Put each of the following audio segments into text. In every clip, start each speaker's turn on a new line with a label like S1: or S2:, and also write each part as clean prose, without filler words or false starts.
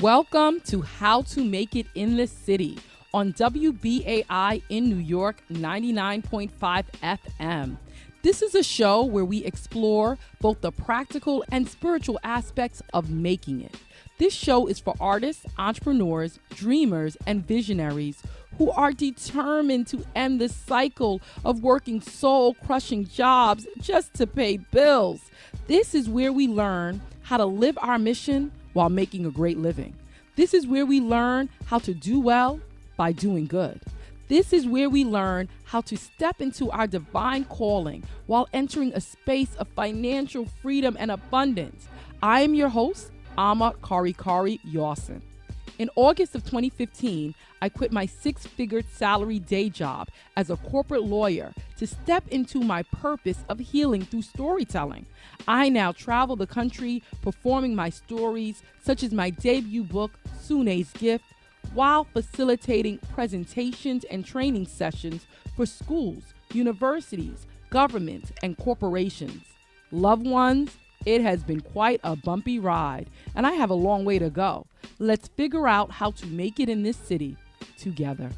S1: Welcome to How to Make It in the City on WBAI in New York 99.5 FM. This is a show where we explore both the practical and spiritual aspects of making it. This show is for artists, entrepreneurs, dreamers, and visionaries who are determined to end the cycle of working soul-crushing jobs just to pay bills. This is where we learn how to live our mission while making a great living. This is where we learn how to do well by doing good. This is where we learn how to step into our divine calling while entering a space of financial freedom and abundance. I am your host, Ama Karikari-Yawson. In August of 2015, I quit my six-figure salary day job as a corporate lawyer to step into my purpose of healing through storytelling. I now travel the country performing my stories, such as my debut book, Sune's Gift, while facilitating presentations and training sessions for schools, universities, governments, and corporations. Loved ones, it has been quite a bumpy ride, and I have a long way to go. Let's figure out how to make it in this city together.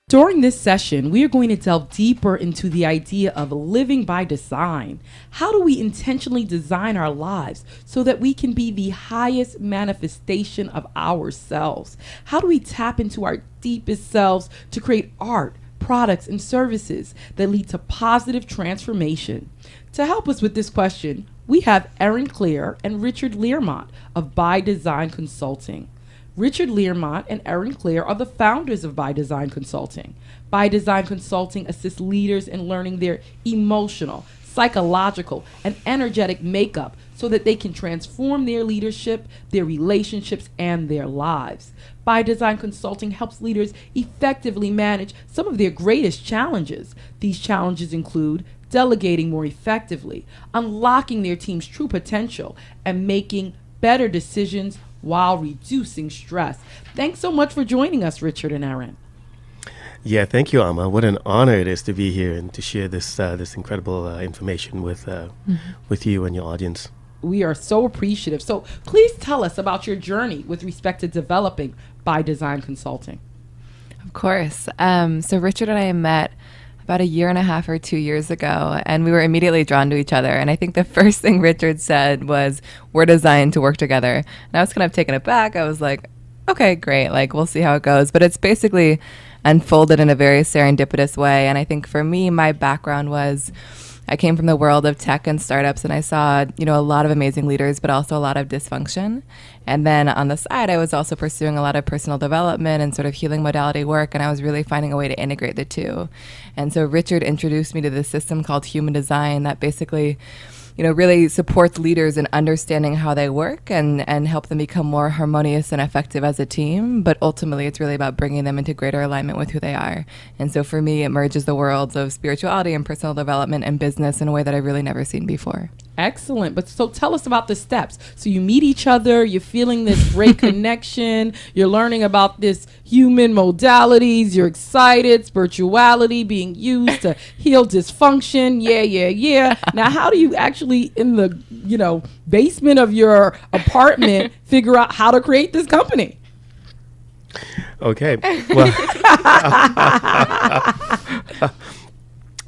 S1: During this session, we are going to delve deeper into the idea of living by design. How do we intentionally design our lives so that we can be the highest manifestation of ourselves? How do we tap into our deepest selves to create art, products, and services that lead to positive transformation? To help us with this question, we have Erin Clear and Richard Learmont of By Design Consulting. Richard Learmont and Erin Clear are the founders of By Design Consulting. By Design Consulting assists leaders in learning their emotional, psychological, and energetic makeup so that they can transform their leadership, their relationships, and their lives. By Design Consulting helps leaders effectively manage some of their greatest challenges. These challenges include delegating more effectively, unlocking their team's true potential, and making better decisions while reducing stress. Thanks so much for joining us, Richard and Erin.
S2: Yeah, thank you, Ama. What an honor it is to be here and to share this this incredible information with you and your audience.
S1: We are so appreciative. So please tell us about your journey with respect to developing By Design Consulting.
S3: Of course. So Richard and I met about 1.5 or 2 years ago, and we were immediately drawn to each other. And I think the first thing Richard said was, "We're designed to work together." And I was kind of taken aback. I was like, okay, great. Like, we'll see how it goes. But it's basically unfolded in a very serendipitous way. And I think for me, my background was, I came from the world of tech and startups, and I saw, a lot of amazing leaders, but also a lot of dysfunction. And then on the side, I was also pursuing a lot of personal development and sort of healing modality work, and I was really finding a way to integrate the two. And so Richard introduced me to this system called human design that basically, really supports leaders in understanding how they work and help them become more harmonious and effective as a team. But ultimately, it's really about bringing them into greater alignment with who they are. And so for me, it merges the worlds of spirituality and personal development and business in a way that I've really never seen before.
S1: Excellent. But so tell us about the steps. So you meet each other, you're feeling this great connection, you're learning about this human modalities, you're excited, spirituality being used to heal dysfunction. Yeah. Now, how do you actually, in the, basement of your apartment, figure out how to create this company?
S2: Okay.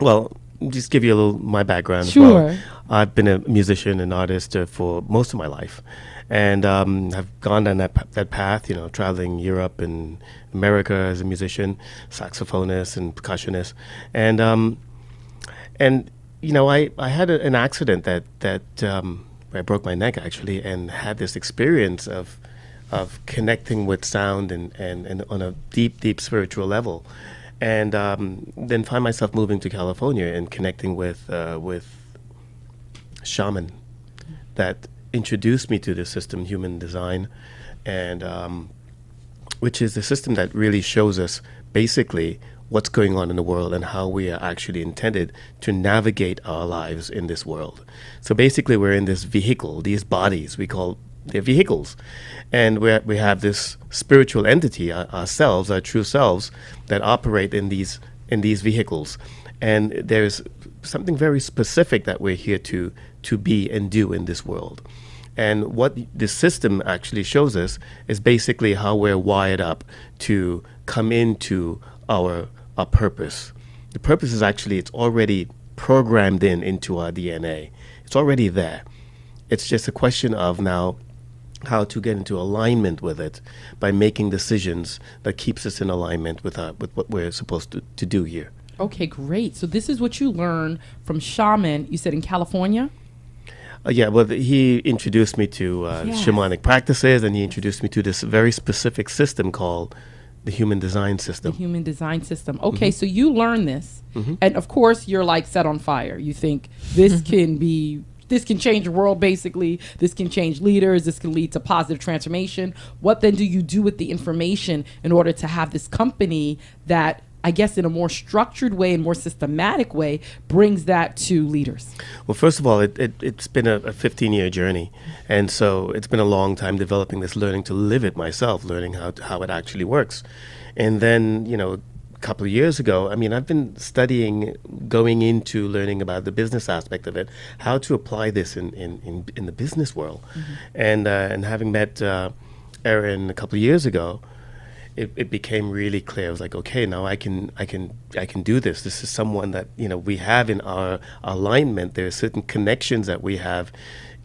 S2: Well, just give you a little my background.
S1: Sure.
S2: As well. I've been a musician and artist for most of my life, and I've gone down that path. Traveling Europe and America as a musician, saxophonist and percussionist, and I had an accident that I broke my neck actually, and had this experience of connecting with sound and on a deep spiritual level. And then find myself moving to California and connecting with shaman that introduced me to the system, human design, and which is a system that really shows us basically what's going on in the world and how we are actually intended to navigate our lives in this world. So basically, we're in this vehicle, these bodies, they're vehicles. And we have this spiritual entity, ourselves, our true selves, that operate in these vehicles. And there's something very specific that we're here to be and do in this world. And what this system actually shows us is basically how we're wired up to come into our purpose. The purpose is actually, it's already programmed into our DNA. It's already there. It's just a question of now how to get into alignment with it by making decisions that keeps us in alignment with what we're supposed to do here.
S1: Okay, great. So this is what you learn from shaman, you said in California?
S2: Yeah, well, he introduced me to shamanic practices, and he introduced me to this very specific system called the human design system.
S1: The human design system. Okay, so you learn this, and of course you're like set on fire. You think this can change the world, basically. This can change leaders. This can lead to positive transformation. What then do you do with the information in order to have this company that, I guess in a more structured way and more systematic way, brings that to leaders? Well,
S2: first of all, it's been a 15-year journey. And so it's been a long time developing this, learning to live it myself, learning how it actually works. And then, a couple of years ago, I've been studying, going into learning about the business aspect of it, how to apply this in the business world. And having met Erin a couple of years ago, it became really clear. I was like, okay, now I can do this. This is someone that we have in our alignment. There are certain connections that we have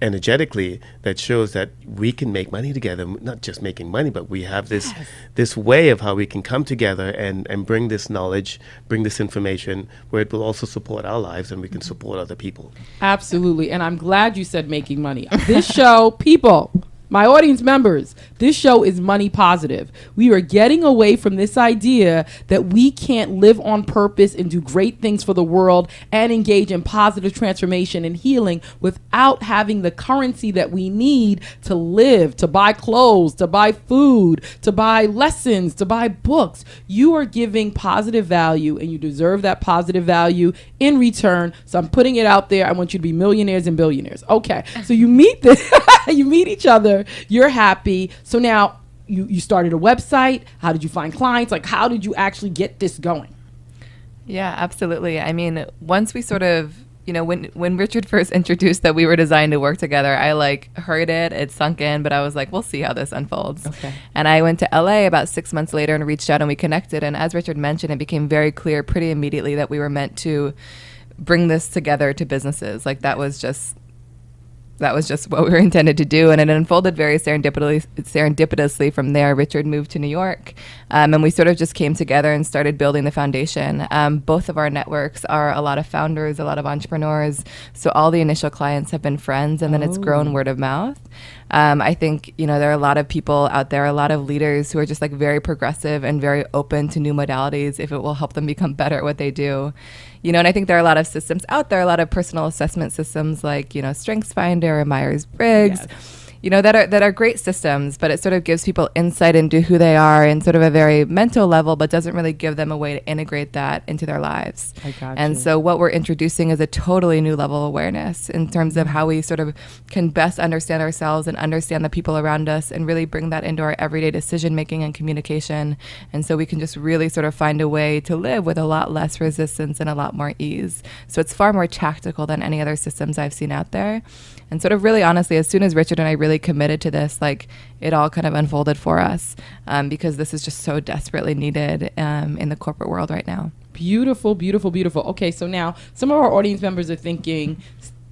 S2: energetically that shows that we can make money together. Not just making money, but we have this way of how we can come together and bring this knowledge, bring this information, where it will also support our lives and we can support other people.
S1: Absolutely, and I'm glad you said making money. This show, people. My audience members, this show is money positive. We are getting away from this idea that we can't live on purpose and do great things for the world and engage in positive transformation and healing without having the currency that we need to live, to buy clothes, to buy food, to buy lessons, to buy books. You are giving positive value and you deserve that positive value in return. So I'm putting it out there. I want you to be millionaires and billionaires. Okay. So you meet you meet each other. You're happy. So now you started a website. How did you find clients? Like, how did you actually get this going?
S3: Yeah, absolutely. Once we sort of, when Richard first introduced that we were designed to work together, I heard it sunk in, but I was like, we'll see how this unfolds. Okay. And I went to LA about 6 months later and reached out and we connected. And as Richard mentioned, it became very clear pretty immediately that we were meant to bring this together to businesses. That was just what we were intended to do. And it unfolded very serendipitously from there. Richard moved to New York, and we sort of just came together and started building the foundation. Both of our networks are a lot of founders, a lot of entrepreneurs. So all the initial clients have been friends, and then it's grown word of mouth. I think, there are a lot of people out there, a lot of leaders who are just very progressive and very open to new modalities if it will help them become better at what they do. And I think there are a lot of systems out there, a lot of personal assessment systems like, StrengthsFinder and Myers-Briggs.
S1: Yes.
S3: That are great systems, but it sort of gives people insight into who they are in sort of a very mental level, but doesn't really give them a way to integrate that into their lives.
S1: I got
S3: and
S1: you.
S3: So what we're introducing is a totally new level of awareness in terms of how we sort of can best understand ourselves and understand the people around us and really bring that into our everyday decision making and communication. And so we can just really sort of find a way to live with a lot less resistance and a lot more ease. So it's far more tactical than any other systems I've seen out there. And sort of really honestly, as soon as Richard and I really committed to this, it all kind of unfolded for us because this is just so desperately needed in the corporate world right now.
S1: Beautiful, beautiful, beautiful. Okay, so now some of our audience members are thinking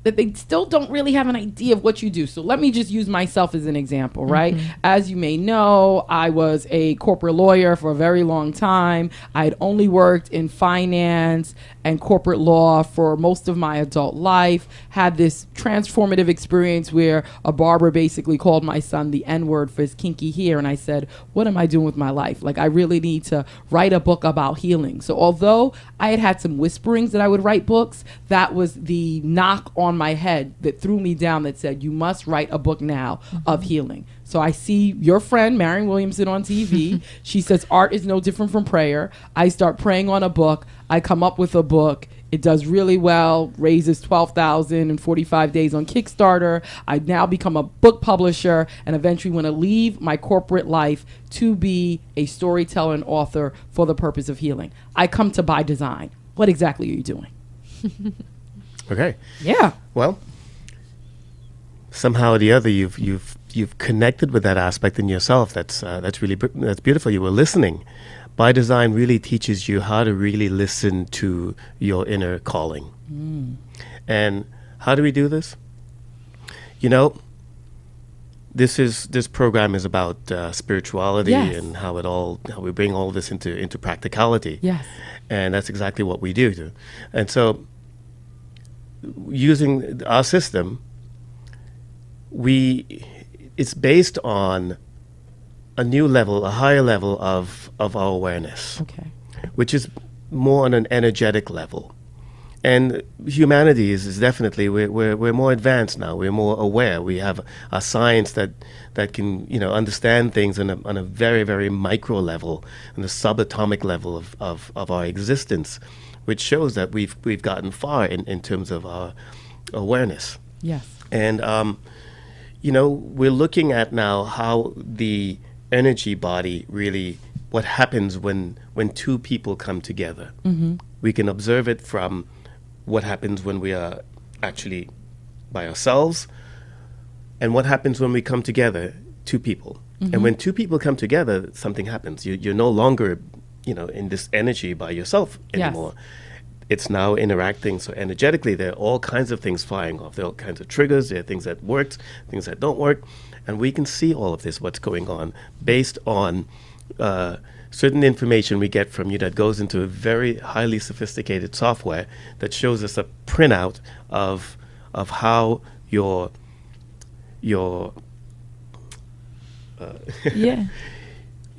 S1: that they still don't really have an idea of what you do. So let me just use myself as an example, right? As you may know, I was a corporate lawyer for a very long time. I had only worked in finance and corporate law for most of my adult life, had this transformative experience where a barber basically called my son the N-word for his kinky hair. And I said, what am I doing with my life? I really need to write a book about healing. So although I had some whisperings that I would write books, that was the knock on on my head that threw me down that said, you must write a book now of healing. So I see your friend, Marion Williamson, on TV. She says, art is no different from prayer. I start praying on a book. I come up with a book. It does really well, raises $12,000 in 45 days on Kickstarter. I now become a book publisher and eventually want to leave my corporate life to be a storyteller and author for the purpose of healing. I come to By Design. What exactly are you doing?
S2: Okay.
S1: Yeah.
S2: Well, somehow or the other, you've connected with that aspect in yourself. That's beautiful. You were listening. By Design really teaches you how to really listen to your inner calling. And how do we do this? You know, this program is about spirituality and how we bring all this into practicality.
S1: Yes.
S2: And that's exactly what we do. And so, using our system, it's based on a new level, a higher level of our awareness, which is more on an energetic level. And humanity is definitely, we're more advanced now. We're more aware. We have a science that can, understand things on a very, very micro level, on the subatomic level of our existence, which shows that we've gotten far in terms of our awareness.
S1: Yes.
S2: And, we're looking at now how the energy body really, what happens when two people come together. We can observe it from what happens when we are actually by ourselves and what happens when we come together, two people. And when two people come together, something happens. You're no longer, in this energy by yourself anymore. Yes. It's now interacting. So energetically, there are all kinds of things firing off. There are all kinds of triggers. There are things that work, things that don't work. And we can see all of this, what's going on, based on certain information we get from you that goes into a very highly sophisticated software that shows us a printout of how your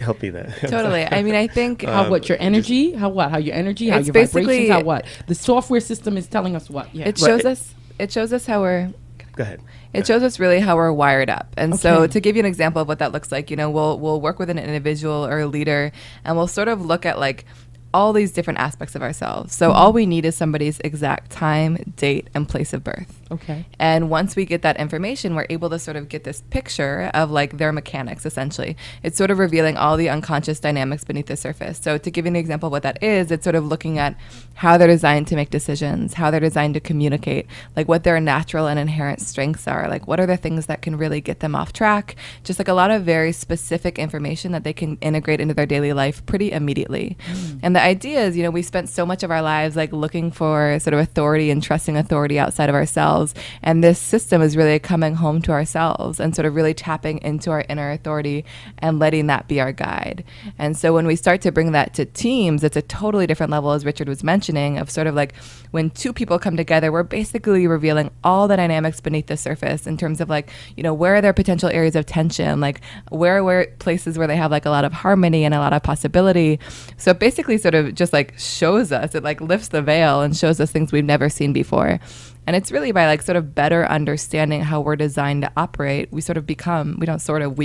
S2: help me there.
S3: Totally. I mean, I think
S1: how your energy, how your energy, how your vibrations, how what the software system is telling us what. Yeah.
S3: It shows us how we're.
S2: Go ahead.
S3: It shows us really how we're wired up. And so to give you an example of what that looks like, we'll work with an individual or a leader and we'll sort of look at like all these different aspects of ourselves. So all we need is somebody's exact time, date, and place of birth.
S1: Okay.
S3: And once we get that information, we're able to sort of get this picture of like their mechanics, essentially. It's sort of revealing all the unconscious dynamics beneath the surface. So to give you an example of what that is, it's sort of looking at how they're designed to make decisions, how they're designed to communicate, like what their natural and inherent strengths are, like what are the things that can really get them off track, just like a lot of very specific information that they can integrate into their daily life pretty immediately. And the idea is, we spent so much of our lives like looking for sort of authority and trusting authority outside of ourselves. And this system is really coming home to ourselves and sort of really tapping into our inner authority and letting that be our guide. And so when we start to bring that to teams, it's a totally different level, as Richard was mentioning, of sort of like when two people come together, we're basically revealing all the dynamics beneath the surface in terms of like, where are their potential areas of tension? Like where places where they have like a lot of harmony and a lot of possibility. So it basically sort of just like shows us, it like lifts the veil and shows us things we've never seen before. And it's really by like sort of better understanding how we're designed to operate, we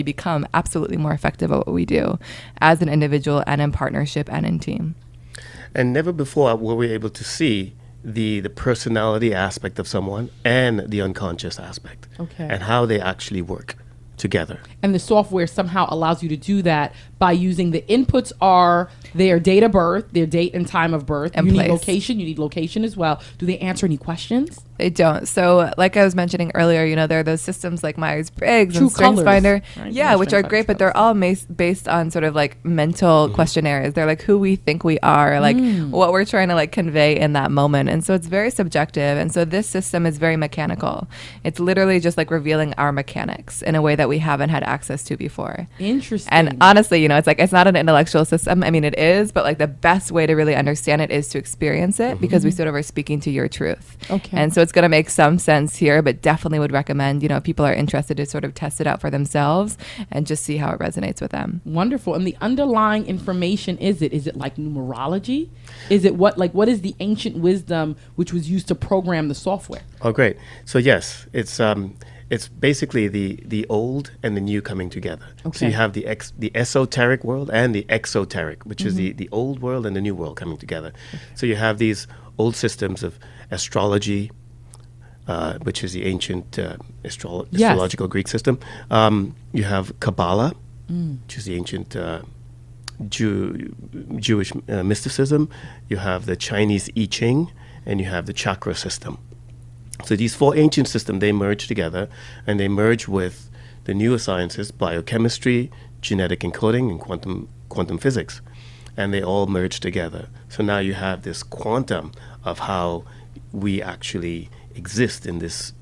S3: become absolutely more effective at what we do as an individual and in partnership and in team.
S2: And never before were we able to see the personality aspect of someone and the unconscious aspect and how they actually work together.
S1: And the software somehow allows you to do that by using the inputs are their date of birth, their date and time of birth. And you need location as well. Do they answer any questions?
S3: They don't. So like I was mentioning earlier, there are those systems like Myers-Briggs and StrengthsFinder,
S1: right?
S3: Which are great, but they're all based on sort of like mental questionnaires. They're like who we think we are, like what we're trying to like convey in that moment. And so it's very subjective. And so this system is very mechanical. It's literally just like revealing our mechanics in a way that we haven't had access to before.
S1: Interesting.
S3: And honestly, it's like it's not an intellectual system. I mean, it is, but like the best way to really understand it is to experience it because we sort of are speaking to your truth.
S1: Okay.
S3: And so it's going to make some sense here, but definitely would recommend, if people are interested, to sort of test it out for themselves and just see how it resonates with them.
S1: Wonderful. And the underlying information, is it like numerology? Is it what is the ancient wisdom which was used to program the software?
S2: Oh, great. So yes, it's basically the old and the new coming together.
S1: Okay.
S2: So you have the esoteric world and the exoteric, which is the old world and the new world coming together. So you have these old systems of astrology, which is the ancient astrological Greek system. You have Kabbalah, which is the ancient Jewish mysticism. You have the Chinese I Ching, and you have the chakra system. So these four ancient systems, they merge together, and they merge with the newer sciences, biochemistry, genetic encoding, and quantum physics. And they all merge together. So now you have this quantum of how we actually exist in this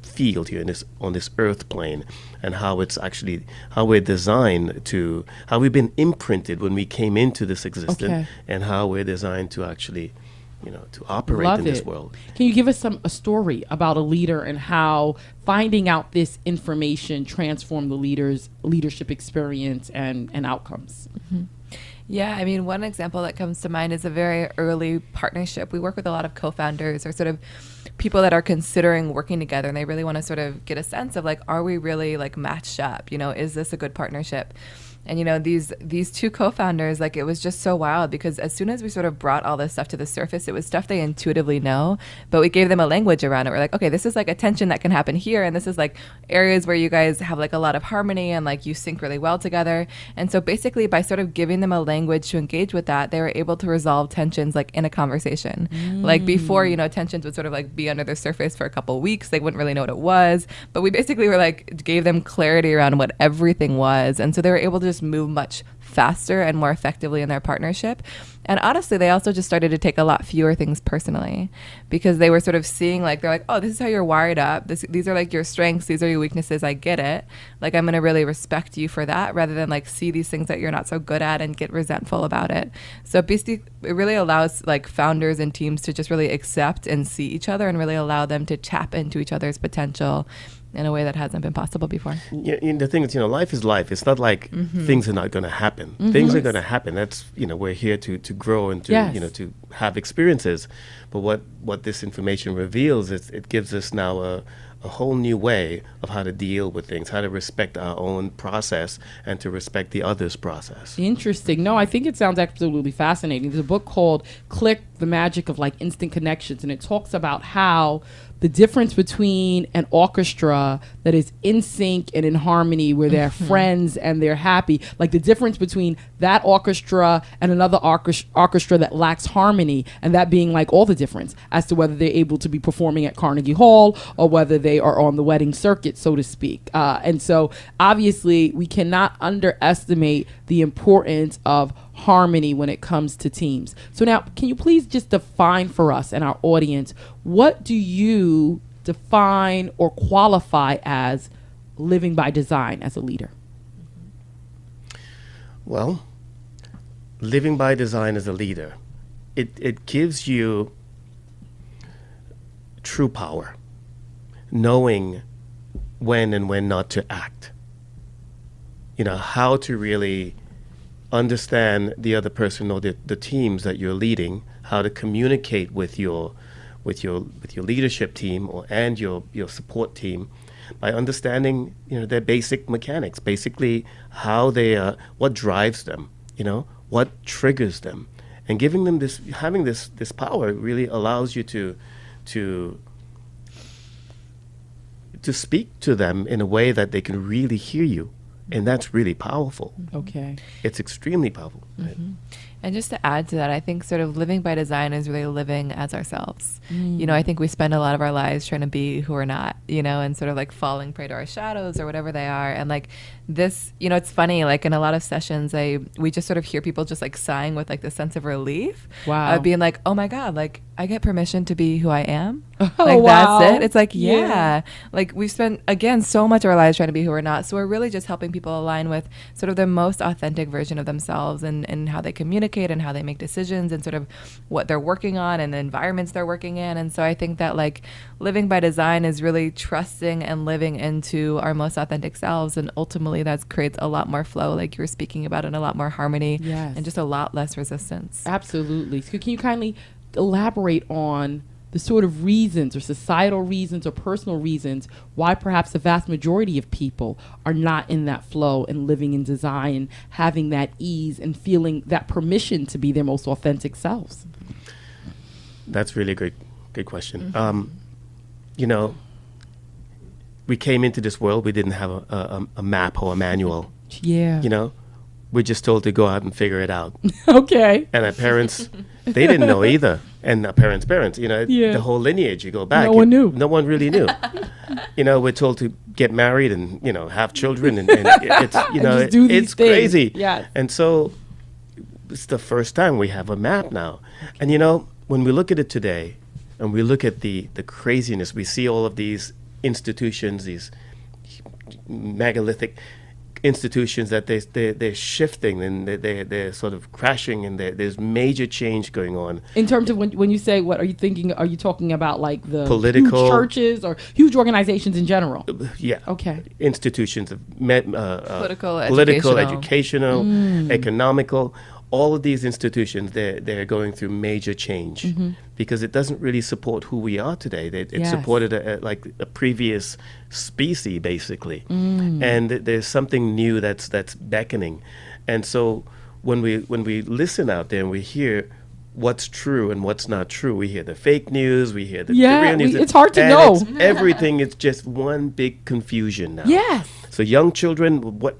S2: field here, on this earth plane, and how we're designed to, how we've been imprinted when we came into this existence, and how we're designed to actually to operate in this world.
S1: Can you give us a story about a leader and how finding out this information transformed the leader's leadership experience and outcomes?
S3: Mm-hmm. Yeah, I mean, one example that comes to mind is a very early partnership. We work with a lot of co-founders or sort of people that are considering working together, and they really want to sort of get a sense of are we really matched up? Is this a good partnership? And these two co-founders, it was just so wild, because as soon as we sort of brought all this stuff to the surface, it was stuff they intuitively know, but we gave them a language around it. We're like, okay, this is a tension that can happen here, and this is areas where you guys have a lot of harmony and you sync really well together. And so basically, by sort of giving them a language to engage with that, they were able to resolve tensions in a conversation. Before, tensions would sort of be under the surface for a couple of weeks. They wouldn't really know what it was, but we basically were gave them clarity around what everything was, and so they were able to just move much faster and more effectively in their partnership. And honestly, they also just started to take a lot fewer things personally, because they were sort of seeing they're oh, this is how you're wired up. These are your strengths. These are your weaknesses. I get it. I'm going to really respect you for that, rather than see these things that you're not so good at and get resentful about it. So basically, it really allows founders and teams to just really accept and see each other, and really allow them to tap into each other's potential in a way that hasn't been possible before.
S2: Yeah, the thing is, life is life. It's not things are not going to happen. Things are going to happen. That's, we're here to grow and to, to have experiences. But what this information reveals is it gives us now a whole new way of how to deal with things, how to respect our own process and to respect the other's process.
S1: Interesting. No, I think it sounds absolutely fascinating. There's a book called Click, The Magic of Instant Connections, and it talks about how the difference between an orchestra that is in sync and in harmony, where they're friends and they're happy, the difference between that orchestra and another orchestra that lacks harmony, and that being all the difference as to whether they're able to be performing at Carnegie Hall or whether they are on the wedding circuit, so to speak. And so obviously we cannot underestimate the importance of harmony when it comes to teams. So now, can you please just define for us and our audience, what do you define or qualify as living by design as a leader?
S2: Well, living by design as a leader, it gives you true power, knowing when and when not to act. How to really understand the other person or the teams that you're leading, how to communicate with your leadership team and your support team, by understanding their basic mechanics, basically how they what drives them, what triggers them, and giving them having this power really allows you to speak to them in a way that they can really hear you. And that's really powerful.
S1: Okay.
S2: It's extremely powerful. Right?
S3: And just to add to that, I think sort of living by design is really living as ourselves. I think we spend a lot of our lives trying to be who we're not, and sort of falling prey to our shadows or whatever they are. And this, you know, it's funny, like in a lot of sessions, we just sort of hear people just like sighing with like the sense of relief.
S1: Wow.
S3: Being like, oh my God, like I get permission to be who I am.
S1: Oh,
S3: like
S1: wow.
S3: that's it. It's like, yeah. Like we've spent, again, so much of our lives trying to be who we're not. So we're really just helping people align with sort of the most authentic version of themselves and how they communicate and how they make decisions and sort of what they're working on and the environments they're working in. And so I think that like living by design is really trusting and living into our most authentic selves. And ultimately that creates a lot more flow, like you were speaking about, and a lot more harmony.
S1: Yes.
S3: And just a lot less resistance.
S1: Absolutely. So can you kindly elaborate on the sort of reasons or societal reasons or personal reasons why perhaps the vast majority of people are not in that flow and living in design and having that ease and feeling that permission to be their most authentic selves?
S2: That's really a good question. You know, we came into this world, we didn't have a map or a manual.
S1: Yeah.
S2: You know, we're just told to go out and figure it out.
S1: Okay.
S2: And our parents, they didn't know either. And our parents' you know,
S1: Yeah.
S2: the whole lineage, you go back.
S1: No one knew.
S2: No one really knew. You know, we're told to get married and, you know, have children. And it's, you know,
S1: just do these
S2: it's
S1: things.
S2: crazy.
S1: Yes.
S2: And so it's the first time we have a map now. And, you know, when we look at it today and we look at the craziness, we see all of these institutions, these megalithic institutions that they're shifting and they're sort of crashing, and there's major change going on.
S1: In terms of when you say, what are you thinking? Are you talking about like the
S2: Political
S1: huge churches or huge organizations in general?
S2: Yeah.
S1: Okay.
S2: Institutions of
S3: Political,
S2: educational, economical. All of these institutions, they're going through major change because it doesn't really support who we are today. It
S1: Yes.
S2: supported like a previous species, basically. And there's something new that's beckoning. And so when we listen out there and we hear what's true and what's not true, we hear the fake news, we hear the real news.
S1: It's hard to
S2: and
S1: know.
S2: Everything is just one big confusion now.
S1: Yes.
S2: So young children, what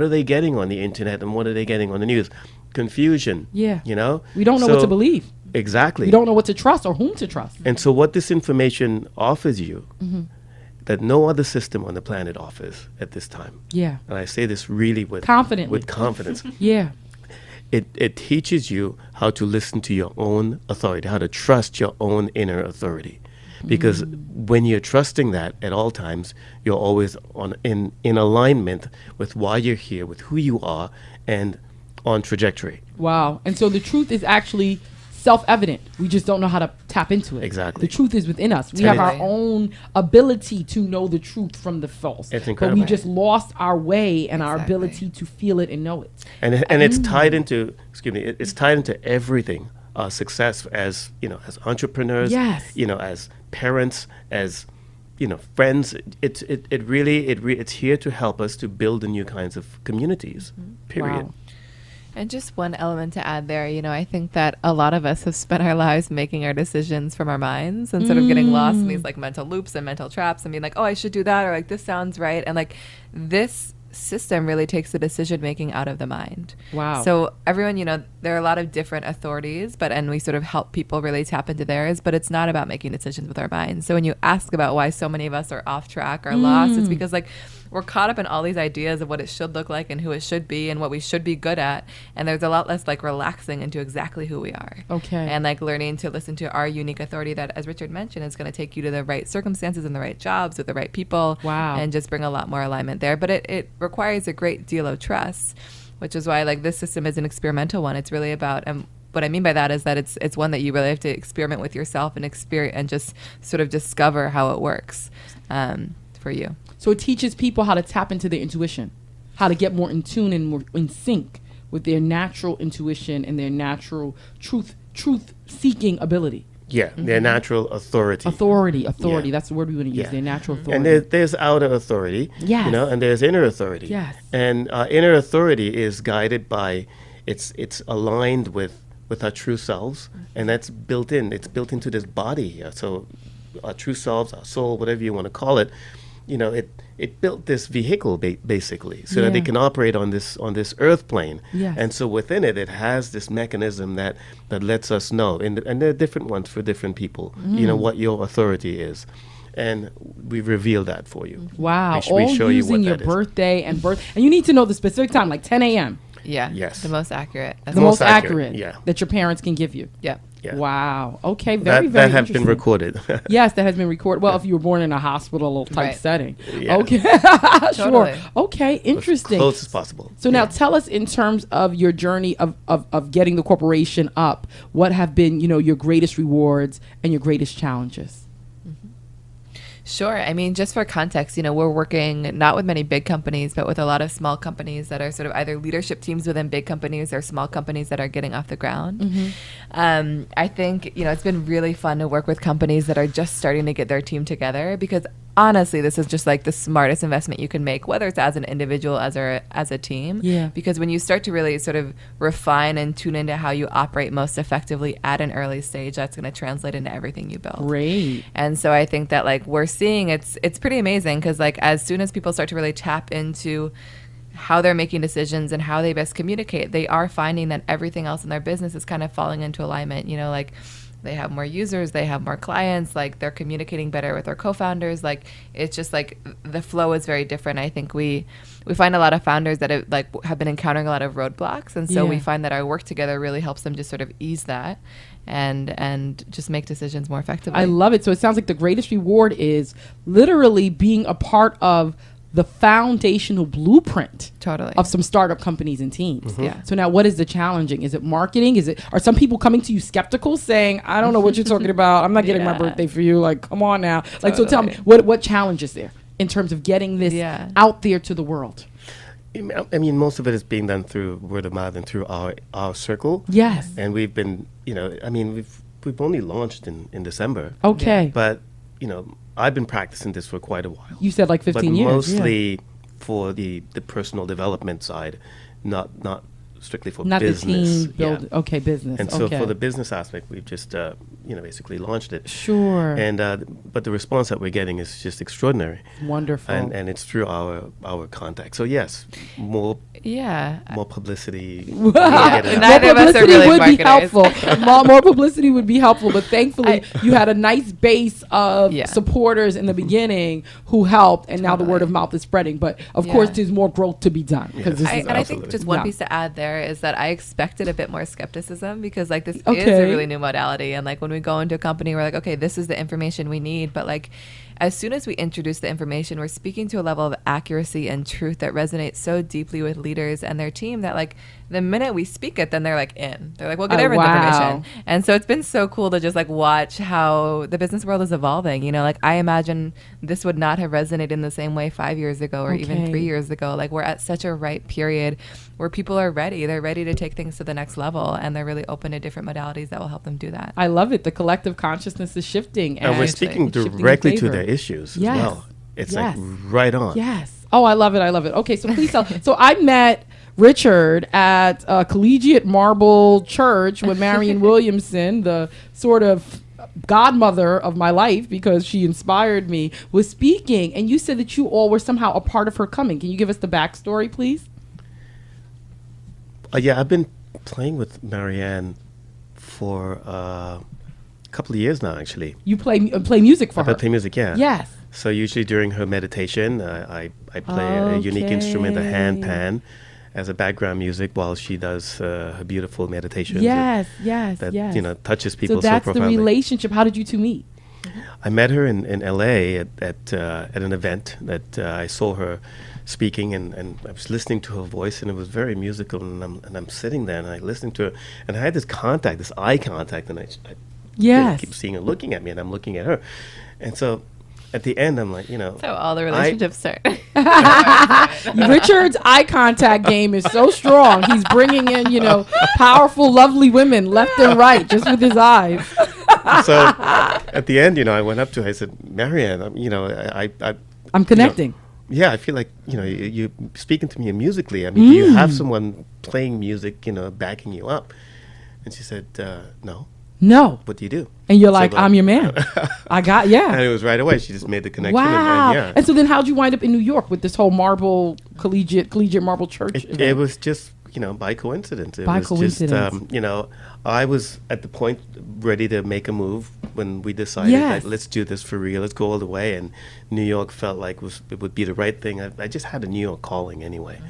S2: are they getting on the internet and what are they getting on the news? Confusion.
S1: Yeah.
S2: You know?
S1: We don't know what to believe.
S2: Exactly.
S1: We don't know what to trust or whom to trust.
S2: And so what this information offers you that no other system on the planet offers at this time.
S1: Yeah.
S2: And I say this really with confidence.
S1: Yeah.
S2: It teaches you how to listen to your own authority, how to trust your own inner authority. Because when you're trusting that at all times, you're always in alignment with why you're here, with who you are, and on trajectory.
S1: Wow. And so the truth is actually self-evident. We just don't know how to tap into it.
S2: Exactly.
S1: The truth is within us. We have our own ability to know the truth from the false.
S2: It's incredible.
S1: But we just lost our way and our
S3: Exactly.
S1: ability to feel it and know it.
S2: And it's tied into, it's tied into everything. Success as, you know, as entrepreneurs,
S1: Yes.
S2: you know, as parents, as, you know, friends. It's here to help us to build the new kinds of communities, period.
S1: Wow.
S3: And just one element to add there, you know, I think that a lot of us have spent our lives making our decisions from our minds and sort of getting lost in these like mental loops and mental traps and being like, oh, I should do that, or like this sounds right. And like this system really takes the decision making out of the mind.
S1: Wow.
S3: So everyone, you know, there are a lot of different authorities, and we sort of help people really tap into theirs, but it's not about making decisions with our minds. So when you ask about why so many of us are off track or lost, it's because like we're caught up in all these ideas of what it should look like and who it should be and what we should be good at. And there's a lot less like relaxing into exactly who we are.
S1: Okay.
S3: And like learning to listen to our unique authority that, as Richard mentioned, is going to take you to the right circumstances and the right jobs with the right people.
S1: Wow.
S3: And just bring a lot more alignment there. But it requires a great deal of trust, which is why like this system is an experimental one. It's really about, what I mean by that is that it's one that you really have to experiment with yourself and just sort of discover how it works for you.
S1: So it teaches people how to tap into their intuition, how to get more in tune and more in sync with their natural intuition and their natural truth-seeking ability.
S2: Yeah, their natural authority.
S1: Authority.
S2: Yeah.
S1: That's the word we want to use,
S2: Yeah.
S1: their natural authority.
S2: And there's outer authority,
S1: Yes.
S2: you know, and there's inner authority.
S1: Yes.
S2: And inner authority is guided by, it's aligned with our true selves, and that's built in. It's built into this body here. So our true selves, our soul, whatever you want to call it, you know, it built this vehicle basically, so that
S1: Yeah.
S2: it can operate on this earth plane.
S1: Yes.
S2: And so within it, it has this mechanism that lets us know, and there are different ones for different people, you know, what your authority is. and we reveal that for you.
S1: Wow.
S2: Make sure we
S1: All
S2: show you
S1: using
S2: what
S1: your
S2: that is.
S1: birthday and you need to know the specific time, like 10 a.m.
S3: Yeah.
S2: Yes.
S3: The most accurate.
S1: The most accurate
S2: yeah.
S1: that your parents can give you.
S3: Yeah.
S2: Yeah.
S1: Wow. Okay. Very, very
S2: that have been
S1: interesting.
S2: recorded.
S1: Yes, that has been recorded. Well, if you were born in a hospital type
S3: Right.
S1: setting.
S2: Yeah.
S1: Okay. Sure.
S3: Totally.
S1: Okay. Interesting.
S2: As close as possible.
S1: So now tell us, in terms of your journey of getting the corporation up, what have been, your greatest rewards and your greatest challenges?
S3: Sure. I mean, just for context, we're working not with many big companies, but with a lot of small companies that are sort of either leadership teams within big companies or small companies that are getting off the ground.
S1: Mm-hmm.
S3: I think, it's been really fun to work with companies that are just starting to get their team together, because honestly, this is just like the smartest investment you can make, whether it's as an individual, as a team.
S1: Yeah.
S3: Because when you start to really sort of refine and tune into how you operate most effectively at an early stage, that's going to translate into everything you build.
S1: Great.
S3: And so I think that we're seeing it's pretty amazing, because as soon as people start to really tap into how they're making decisions and how they best communicate, they are finding that everything else in their business is kind of falling into alignment. They have more users, they have more clients, they're communicating better with their co-founders. It's just the flow is very different. I think we find a lot of founders that have been encountering a lot of roadblocks, and so we find that our work together really helps them just sort of ease that and just make decisions more effectively.
S1: I love it. So it sounds like the greatest reward is literally being a part of the foundational blueprint
S3: Totally.
S1: of some startup companies and teams.
S2: Mm-hmm.
S3: Yeah.
S1: So now what is the challenging? Is it marketing? Are some people coming to you skeptical saying, I don't know what you're talking about. I'm not getting my
S3: Yeah.
S1: birthday for you. Come on now. So tell me,
S3: Totally.
S1: what challenge is there in terms of getting this
S3: Yeah.
S1: out there to the world?
S2: I mean, most of it is being done through word of mouth and through our circle.
S1: Yes.
S2: And we've been, we've only launched in December.
S1: Okay.
S2: But, I've been practicing this for quite a while.
S1: You said 15
S2: but
S1: years.
S2: mostly for the personal development side, not strictly for
S1: Not
S2: business.
S1: the team build.
S2: Yeah.
S1: Okay, business.
S2: And so
S1: okay.
S2: for the business aspect, we've just basically launched it.
S1: Sure.
S2: And but the response that we're getting is just extraordinary.
S1: Wonderful.
S2: And it's through our contacts. So yes, more publicity.
S3: Yeah.
S1: More
S3: Neither of us are
S1: publicity
S3: really
S1: would be
S3: marketers.
S1: helpful. more publicity would be helpful, but thankfully you had a nice base of supporters in the beginning who helped, and now the word of mouth is spreading. But of course, there's more growth to be done.
S2: Yes.
S3: I think just one piece to add there is that I expected a bit more skepticism, because this is a really new modality, and when we go into a company, we're okay, this is the information we need, but as soon as we introduce the information, we're speaking to a level of accuracy and truth that resonates so deeply with leaders and their team that the minute we speak it, then they're in. They're we'll get everyone's information. And so it's been so cool to just watch how the business world is evolving. I imagine this would not have resonated in the same way 5 years ago or even 3 years ago. We're at such a ripe period where people are ready. They're ready to take things to the next level, and they're really open to different modalities that will help them do that.
S1: I love it. The collective consciousness is shifting.
S2: And we're speaking directly to their issues as well. It's right on.
S1: Yes. Oh, I love it. I love it. Okay, so please tell. So I met Richard at Collegiate Marble Church when Marion Williamson, the sort of godmother of my life because she inspired me, was speaking. And you said that you all were somehow a part of her coming. Can you give us the backstory, please?
S2: Yeah, I've been playing with Marianne for a couple of years now, actually.
S1: You play music for her?
S2: I play music, yeah.
S1: Yes.
S2: So usually during her meditation, I play a unique instrument, a handpan, as a background music while she does her beautiful meditations.
S1: Yes.
S2: That touches people so
S1: that's
S2: profoundly.
S1: The relationship. How did you two meet?
S2: I met her in L.A. at an event that I saw her speaking, and I was listening to her voice, and it was very musical, and I'm sitting there, and I listening to her, and I had this eye contact, and I keep seeing her looking at me, and I'm looking at her. And so at the end, I'm like,
S3: That's how all the relationships start.
S1: Richard's eye contact game is so strong. He's bringing in, powerful, lovely women left and right just with his eyes.
S2: So at the end, I went up to her. I said, Marianne,
S1: I'm connecting.
S2: Yeah, I feel like, you speaking to me musically. I mean, do you have someone playing music, backing you up? And she said, no.
S1: No.
S2: What do you do?
S1: And you're like, I'm your man.
S2: And it was right away. She just made the connection.
S1: Wow. And so then how'd you wind up in New York with this whole collegiate marble church?
S2: It was just, by coincidence. It
S1: By
S2: was
S1: coincidence.
S2: just, I was at the point ready to make a move when we decided
S1: Yes.
S2: that let's do this for real, let's go all the way. And New York felt like it would be the right thing. I just had a New York calling anyway.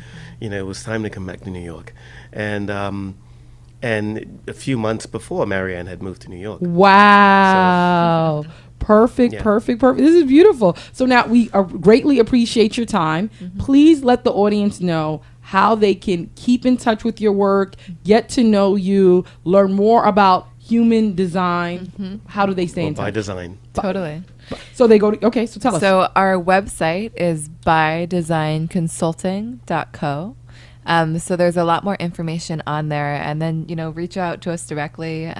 S2: It was time to come back to New York. And a few months before, Marianne had moved to New York.
S1: Wow. Perfect.
S2: Yeah.
S1: This is beautiful. So now we greatly appreciate your time. Please let the audience know how they can keep in touch with your work, get to know you, learn more about human design. How do they stay in touch?
S2: By design.
S3: Totally.
S1: So they go to, okay, so tell us.
S3: So our website is bydesignconsulting.co. So there's a lot more information on there, and then, reach out to us directly.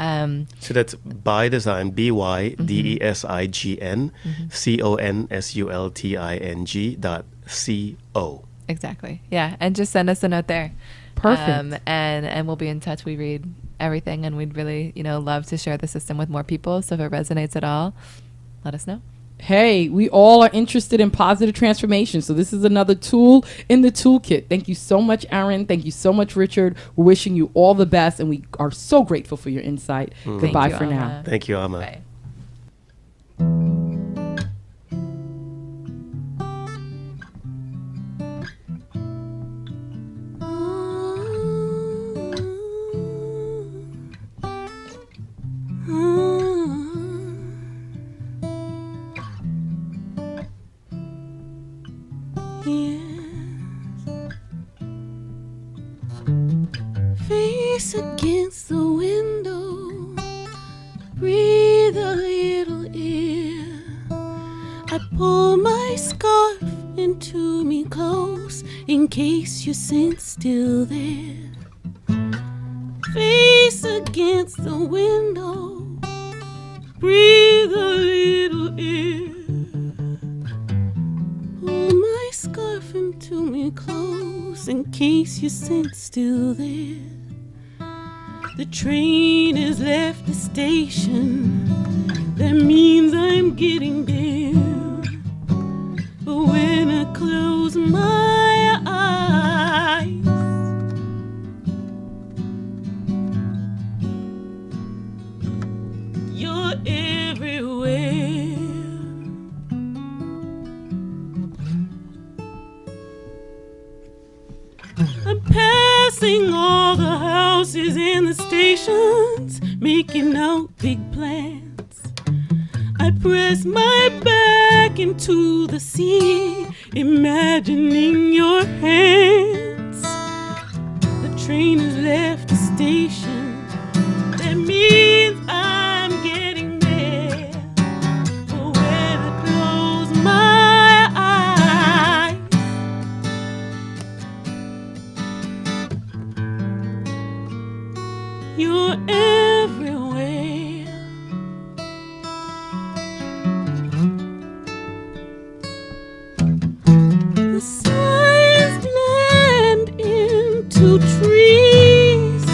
S2: So that's by design, BYDESIGN, CONSULTING.CO.
S3: Exactly. Yeah. And just send us a note there.
S1: Perfect.
S3: And we'll be in touch. We read everything, and we'd really, love to share the system with more people. So if it resonates at all, let us know.
S1: Hey, we all are interested in positive transformation. So this is another tool in the toolkit. Thank you so much, Erin. Thank you so much, Richard. We're wishing you all the best, and we are so grateful for your insight. Goodbye for now.
S2: Thank you, Ama.
S3: Bye.
S4: Face against the window, breathe a little air. I pull my scarf into me close in case your scent's still there. Face against the window, breathe a little air. Pull my scarf into me close in case your scent's still there. The train has left the station, that means I'm getting there. But when I close my eyes, you're everywhere. I'm passing all the houses and the stations, making out big plans. I press my back into the sea, imagining your hands. The train has left the station, that means I'm getting there. But when I close my eyes, you're everywhere. The signs blend into trees,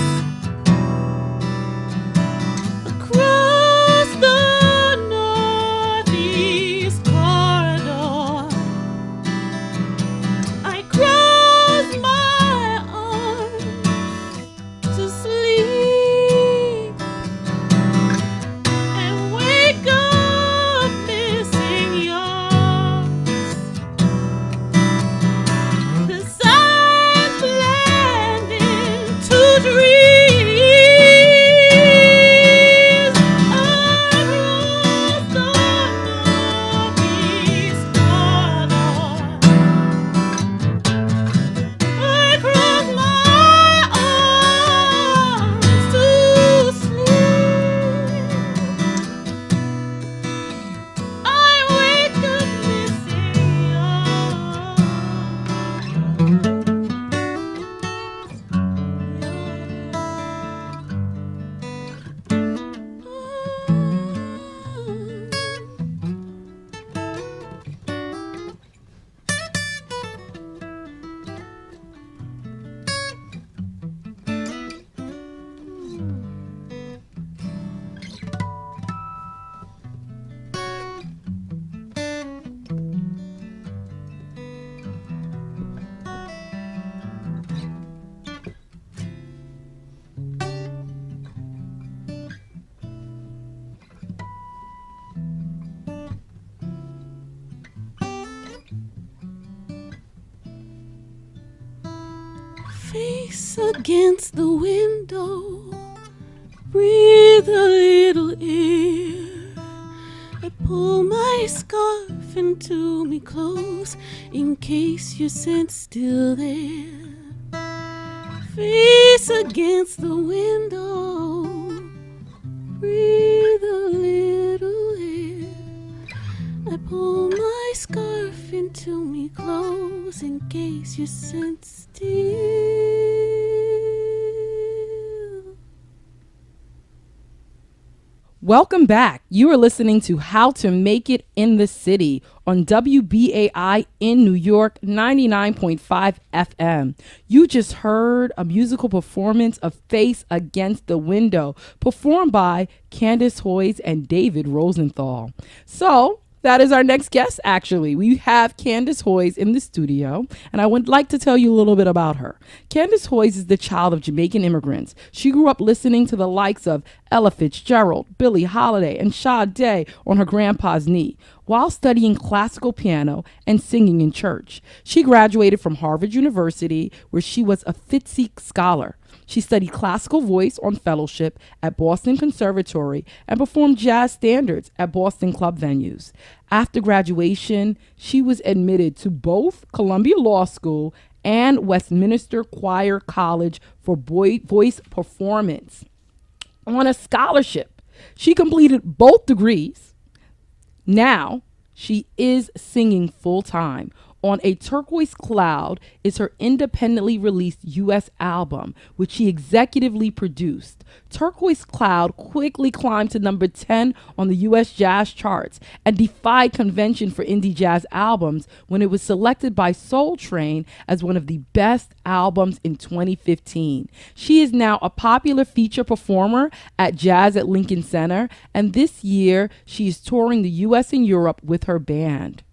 S4: face against the window, breathe a little air. I pull my scarf into me clothes in case you sense still there. Face against the window, breathe a little air. I pull my scarf into me clothes in case you sense still.
S1: Welcome back. You are listening to How to Make It in the City on WBAI in New York, 99.5 FM. You just heard a musical performance of Face Against the Window, performed by Candice Hoyes and David Rosenthal. So, that is our next guest, actually. We have Candice Hoyes in the studio, and I would like to tell you a little bit about her. Candice Hoyes is the child of Jamaican immigrants. She grew up listening to the likes of Ella Fitzgerald, Billie Holiday, and Sade on her grandpa's knee, while studying classical piano and singing in church. She graduated from Harvard University, where she was a Fitzy Scholar. She studied classical voice on fellowship at Boston Conservatory and performed jazz standards at Boston club venues. After graduation, she was admitted to both Columbia Law School and Westminster Choir College for voice performance. On a scholarship, she completed both degrees. Now, she is singing full-time. On a Turquoise Cloud is her independently released U.S. album, which she executively produced. Turquoise Cloud quickly climbed to number 10 on the U.S. jazz charts and defied convention for indie jazz albums when it was selected by Soul Train as one of the best albums in 2015. She is now a popular feature performer at Jazz at Lincoln Center, and this year she is touring the U.S. and Europe with her band.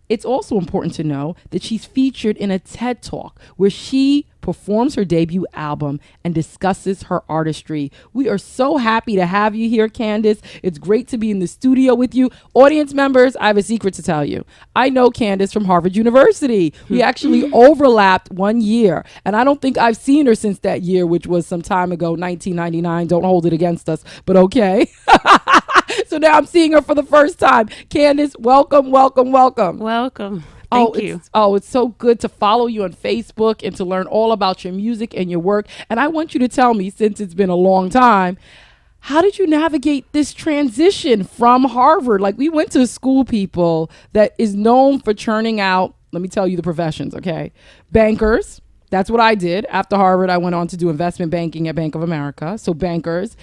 S1: It's also important to know that she's featured in a TED Talk where she performs her debut album and discusses her artistry. We are so happy to have you here, Candice. It's great to be in the studio with you. Audience members, I have a secret to tell you. I know Candice from Harvard University. We actually overlapped 1 year, and I don't think I've seen her since that year, which was some time ago, 1999. Don't hold it against us, but okay. So now I'm seeing her for the first time. Candice, welcome, welcome, welcome.
S4: Welcome. Thank you.
S1: It's so good to follow you on Facebook and to learn all about your music and your work. And I want you to tell me, since it's been a long time, how did you navigate this transition from Harvard? Like, we went to a school, people, that is known for churning out, let me tell you the professions, okay? Bankers. That's what I did. After Harvard, I went on to do investment banking at Bank of America. So bankers.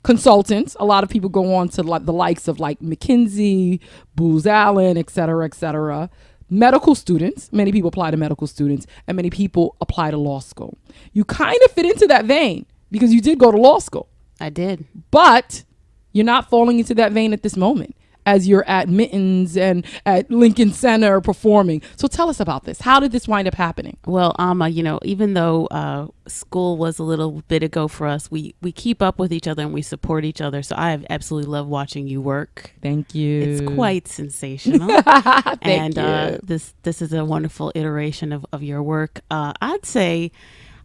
S1: Consultants, a lot of people go on to the likes of like McKinsey, Booz Allen, et cetera, et cetera. Medical students, many people apply to medical students, and many people apply to law school. You kind of fit into that vein because you did go to law school.
S4: I did.
S1: But you're not falling into that vein at this moment as you're at Mittens and at Lincoln Center performing. So tell us about this. How did this wind up happening?
S4: Well, Ama, even though school was a little bit ago for us, we keep up with each other and we support each other. So I have absolutely loved watching you work.
S1: Thank you.
S4: It's quite sensational.
S1: Thank you.
S4: This is a wonderful iteration of your work. I'd say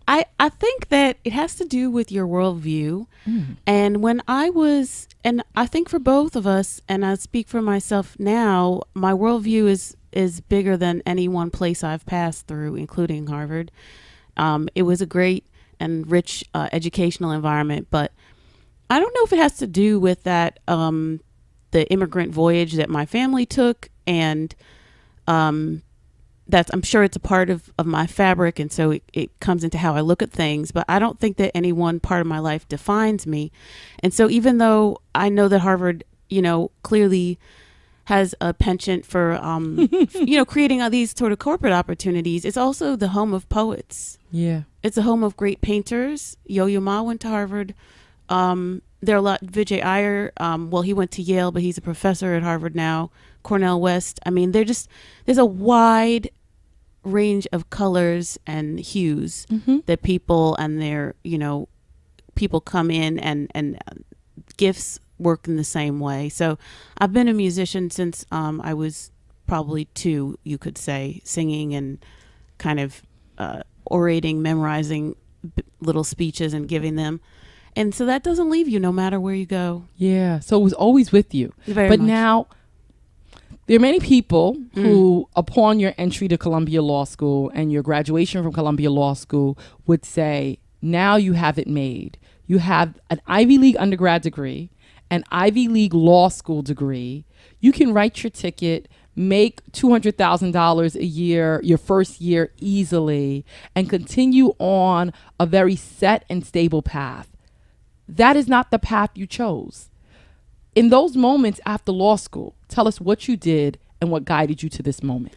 S4: I think that it has to do with your worldview. And when and I think for both of us, and I speak for myself now, my worldview is bigger than any one place I've passed through, including Harvard. It was a great and rich educational environment, but I don't know if it has to do with that, the immigrant voyage that my family took, and I'm sure it's a part of my fabric, and so it comes into how I look at things, but I don't think that any one part of my life defines me. And so even though I know that Harvard, clearly has a penchant for, creating these sort of corporate opportunities, it's also the home of poets.
S1: Yeah.
S4: It's a home of great painters. Yo-Yo Ma went to Harvard. There are a lot, Vijay Iyer, he went to Yale, but he's a professor at Harvard now. Cornell West. I mean, there's a wide range of colors and hues that people and their, people come in and gifts work in the same way. So I've been a musician since I was probably 2, you could say, singing and kind of orating, memorizing little speeches and giving them. And so that doesn't leave you no matter where you go.
S1: Yeah. So it was always with you.
S4: Very
S1: but
S4: much.
S1: now there are many people who, upon your entry to Columbia Law School and your graduation from Columbia Law School, would say, now you have it made. You have an Ivy League undergrad degree, an Ivy League law school degree. You can write your ticket, make $200,000 a year, your first year easily, and continue on a very set and stable path. That is not the path you chose. In those moments after law school, tell us what you did and what guided you to this moment.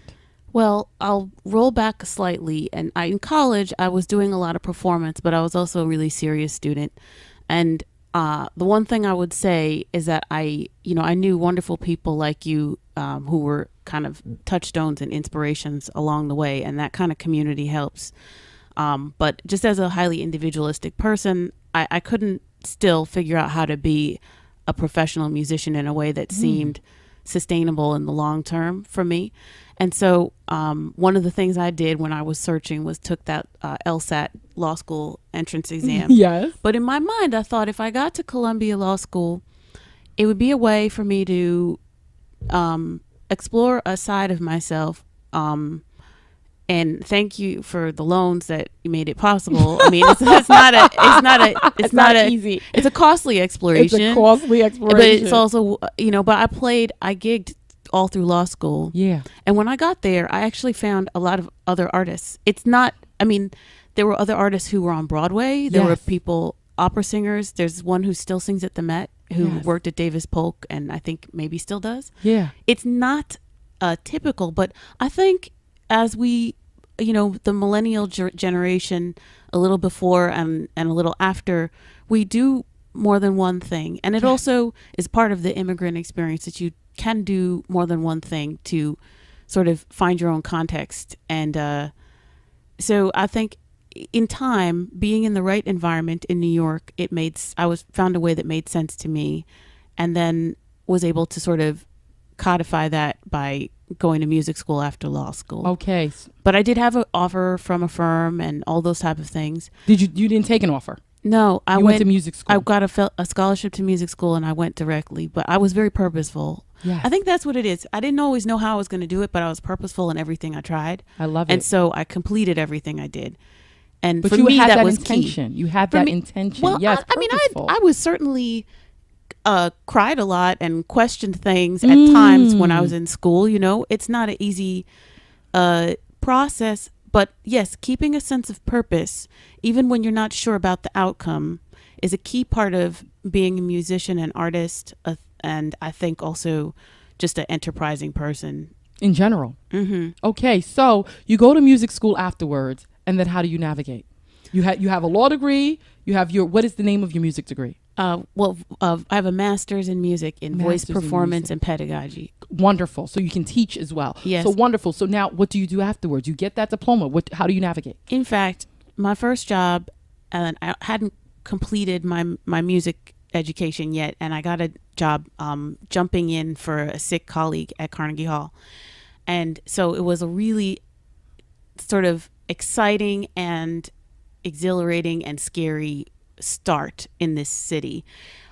S4: Well, I'll roll back slightly. And in college, I was doing a lot of performance, but I was also a really serious student. And the one thing I would say is that I knew wonderful people like you who were kind of touchstones and inspirations along the way. And that kind of community helps. But just as a highly individualistic person, I couldn't still figure out how to be a professional musician in a way that seemed sustainable in the long term for me. And so one of the things I did when I was searching was took that LSAT law school entrance exam.
S1: Yes.
S4: But in my mind, I thought if I got to Columbia Law School, it would be a way for me to explore a side of myself. And thank you for the loans that you made it possible. I mean, it's not
S1: easy.
S4: It's a costly exploration.
S1: It's a costly exploration.
S4: But it's also, but I gigged all through law school.
S1: Yeah.
S4: And when I got there, I actually found a lot of other artists. There were other artists who were on Broadway. There were people, opera singers. There's one who still sings at the Met, who worked at Davis Polk and I think maybe still does.
S1: Yeah.
S4: It's not typical, but I think as we, the millennial generation, a little before and a little after, we do more than one thing. And it also is part of the immigrant experience that you can do more than one thing to sort of find your own context. And so I think in time, being in the right environment in New York, found a way that made sense to me, and then was able to sort of codify that by going to music school after law school.
S1: Okay.
S4: But I did have an offer from a firm and all those type of things.
S1: You didn't take an offer?
S4: No, I
S1: went to music school.
S4: I got a scholarship to music school and I went directly, but I was very purposeful.
S1: Yes.
S4: I think that's what it is. I didn't always know how I was going to do it, but I was purposeful in everything I tried.
S1: I love it.
S4: And so I completed everything I did. And
S1: but
S4: for
S1: you
S4: me,
S1: had that
S4: was
S1: intention.
S4: key.
S1: You had that intention.
S4: Well,
S1: yes,
S4: I was certainly cried a lot and questioned things at times when I was in school. It's not an easy process, but yes, keeping a sense of purpose, even when you're not sure about the outcome, is a key part of being a musician and artist, and I think also just an enterprising person
S1: in general.
S4: Mm-hmm.
S1: Okay, so you go to music school afterwards, and then how do you navigate? You have a law degree. You have what is the name of your music degree?
S4: I have a master's in music in voice performance and pedagogy.
S1: Wonderful. So you can teach as well.
S4: Yes.
S1: So wonderful. So now what do you do afterwards? You get that diploma. How do you navigate?
S4: In fact, my first job, and I hadn't completed my music education yet, and I got a job jumping in for a sick colleague at Carnegie Hall. And so it was a really sort of exciting and exhilarating and scary start in this city.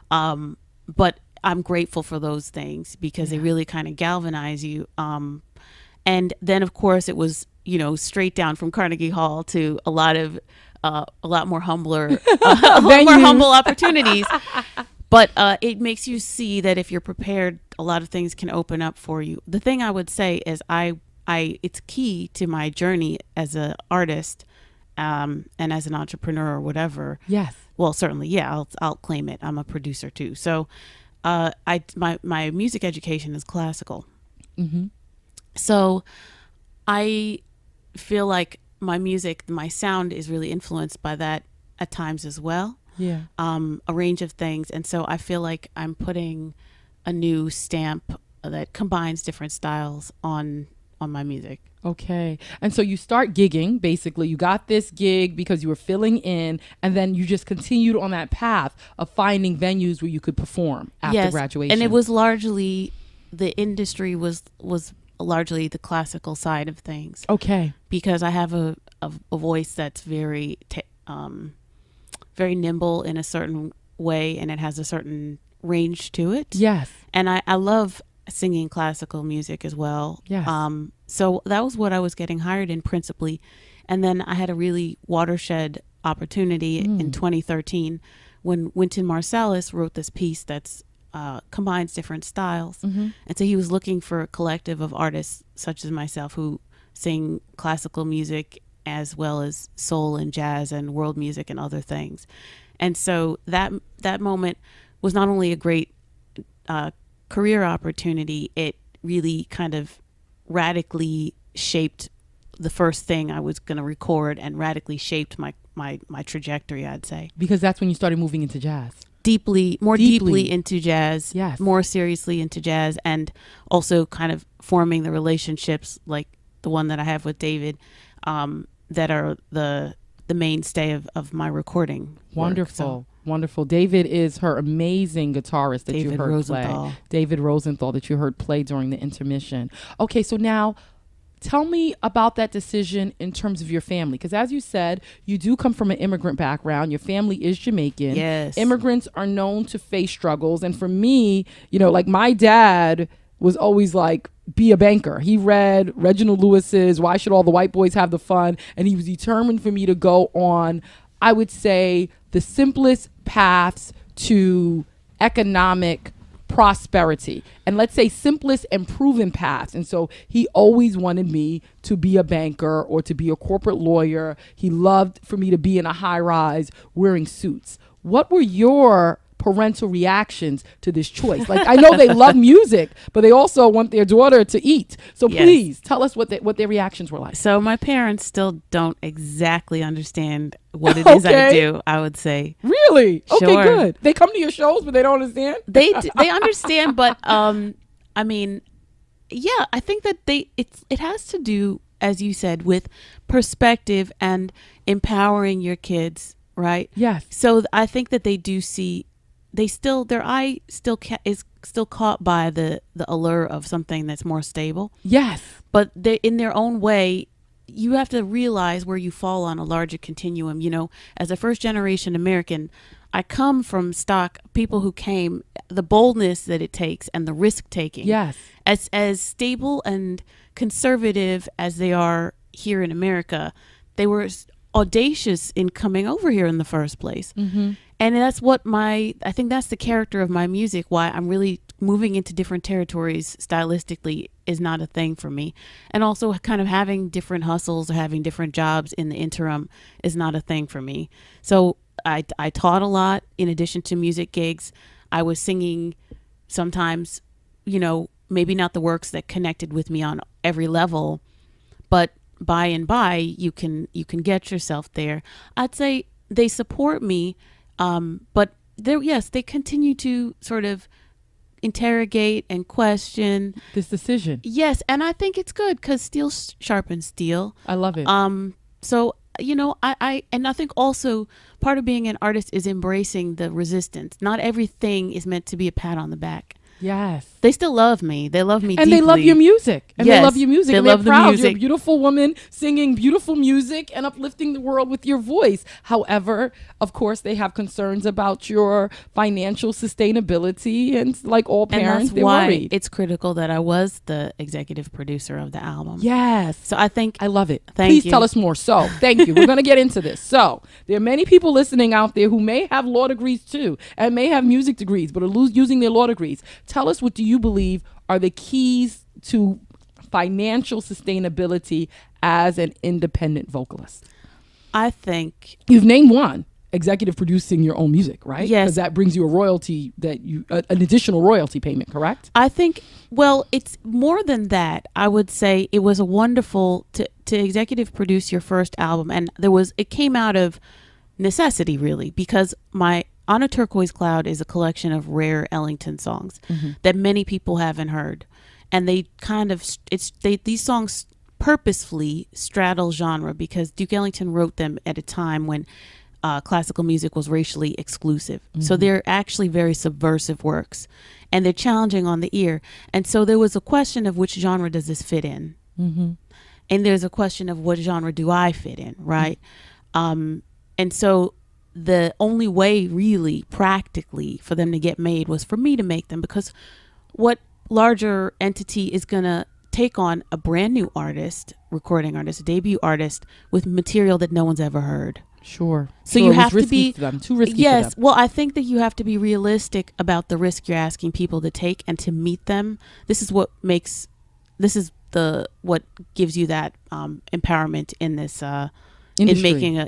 S4: But I'm grateful for those things because they really kind of galvanize you. And then of course it was, straight down from Carnegie Hall to a lot more humbler, more humble opportunities. But it makes you see that if you're prepared, a lot of things can open up for you. The thing I would say is it's key to my journey as an artist and as an entrepreneur or whatever.
S1: Yes.
S4: Well, certainly, yeah, I'll claim it. I'm a producer too. So my music education is classical.
S1: Mm-hmm.
S4: So I feel like my sound is really influenced by that at times as well.
S1: Yeah.
S4: A range of things. And so I feel like I'm putting a new stamp that combines different styles on my music.
S1: Okay. And so you start gigging, basically. You got this gig because you were filling in, and then you just continued on that path of finding venues where you could perform after graduation.
S4: And it was largely, the industry was largely the classical side of things.
S1: Okay.
S4: Because I have a voice that's very very nimble in a certain way, and it has a certain range to it.
S1: Yes.
S4: And I love singing classical music as well.
S1: Yes.
S4: So that was what I was getting hired in principally. And then I had a really watershed opportunity in 2013 when Wynton Marsalis wrote this piece that's combines different styles. And so he was looking for a collective of artists such as myself who sing classical music as well as soul and jazz and world music and other things. And so that moment was not only a great career opportunity, it really kind of radically shaped the first thing I was going to record and radically shaped my trajectory, I'd say.
S1: Because that's when you started moving into jazz.
S4: More deeply into jazz,
S1: yes.
S4: More seriously into jazz, and also kind of forming the relationships like the one that I have with David, that are the mainstay of my recording.
S1: Wonderful. Wonderful. David is her amazing guitarist that you heard play. David Rosenthal that you heard play during the intermission. Okay, so now tell me about that decision in terms of your family. Because as you said, you do come from an immigrant background. Your family is Jamaican.
S4: Yes.
S1: Immigrants are known to face struggles. And for me, like my dad was always like, be a banker. He read Reginald Lewis's Why Should All the White Boys Have the Fun? And he was determined for me to go on, I would say, the simplest paths to economic prosperity, and let's say simplest and proven paths. And so he always wanted me to be a banker or to be a corporate lawyer. He loved for me to be in a high rise wearing suits. What were your parental reactions to this choice? Like, I know they love music, but they also want their daughter to eat. So
S4: yes.
S1: Please tell us what their reactions were like.
S4: So my parents still don't exactly understand what it is I do, I would say.
S1: Really? Okay,
S4: sure.
S1: Good. They come to your shows, but they don't understand?
S4: They understand, but I mean, yeah, I think that it has to do, as you said, with perspective and empowering your kids, right?
S1: Yes.
S4: So I think that they do see, their eye is still caught by the allure of something that's more stable.
S1: Yes.
S4: But they, in their own way, you have to realize where you fall on a larger continuum. As a first generation American, I come from people who came, the boldness that it takes and the risk taking.
S1: Yes.
S4: As stable and conservative as they are here in America, they were audacious in coming over here in the first place.
S1: Mm-hmm.
S4: And that's I think that's the character of my music. Why I'm really moving into different territories stylistically is not a thing for me. And also kind of having different hustles or having different jobs in the interim is not a thing for me. So I taught a lot in addition to music gigs. I was singing sometimes, maybe not the works that connected with me on every level, but by and by you can get yourself there. I'd say they support me, but they continue to sort of interrogate and question
S1: this decision.
S4: Yes, and I think it's good because steel sharpens steel.
S1: I love it.
S4: So I think also part of being an artist is embracing the resistance. Not everything is meant to be a pat on the back.
S1: Yes.
S4: They still love me. They love me
S1: and
S4: deeply.
S1: They love your music. And
S4: yes,
S1: they love your music.
S4: They
S1: and
S4: love
S1: they're proud.
S4: the music.
S1: You're a beautiful woman singing beautiful music and uplifting the world with your voice. However, of course, they have concerns about your financial sustainability. And like all parents, they're worried.
S4: It's critical that I was the executive producer of the album.
S1: Yes.
S4: So I think...
S1: I love it.
S4: Please
S1: tell us more. So, thank you. We're going to get into this. So, there are many people listening out there who may have law degrees too and may have music degrees but are using their law degrees. Tell us, what do you believe are the keys to financial sustainability as an independent vocalist?
S4: I think...
S1: You've named one, executive producing your own music, right?
S4: Yes.
S1: Because that brings you a royalty an additional royalty payment, correct?
S4: I think, well, it's more than that. I would say it was a wonderful to executive produce your first album. And it came out of necessity, really, because On a Turquoise Cloud is a collection of rare Ellington songs that many people haven't heard. And they kind of, these songs purposefully straddle genre because Duke Ellington wrote them at a time when classical music was racially exclusive. So they're actually very subversive works and they're challenging on the ear. And so there was a question of which genre does this fit in? and there's a question of what genre do I fit in, right? And so the only way really practically for them to get made was for me to make them, because what larger entity is going to take on a brand new artist, recording artist, a debut artist with material that no one's ever heard?
S1: Sure.
S4: So you have to be
S1: too risky.
S4: Yes.
S1: For them.
S4: Well, I think that you have to be realistic about the risk you're asking people to take, and to meet them. This is what gives you that empowerment in this
S1: Industry.
S4: in making